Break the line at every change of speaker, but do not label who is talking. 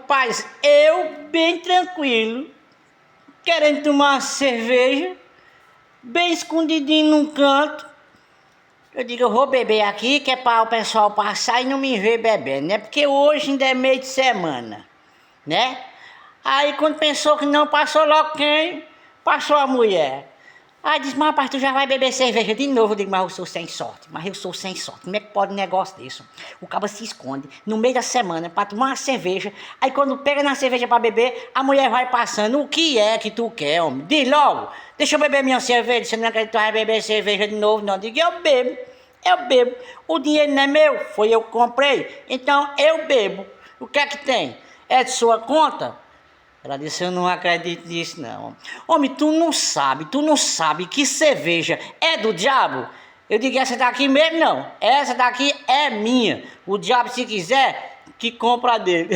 Rapaz, eu bem tranquilo, querendo tomar uma cerveja, bem escondidinho num canto. Eu digo, eu vou beber aqui, que é para o pessoal passar e não me ver bebendo, né? Porque hoje ainda é meio de semana, né? Aí quando pensou que não, passou logo quem? Passou a mulher. Aí disse, mas rapaz, tu já vai beber cerveja de novo? Eu digo, mas eu sou sem sorte, Como é que pode um negócio desse? O cabo se esconde no meio da semana pra tomar uma cerveja, aí quando pega na cerveja pra beber, a mulher vai passando. O que é que tu quer, homem? Diz logo, deixa eu beber minha cerveja, você não acredita que tu vai beber cerveja de novo, não? Eu digo, eu bebo. O dinheiro não é meu, foi eu que comprei, então eu bebo. O que é que tem? É de sua conta? Ela disse, eu não acredito nisso não. Homem, tu não sabe que cerveja é do diabo? Eu digo, essa daqui mesmo não, essa daqui é minha. O diabo, se quiser, que compra dele.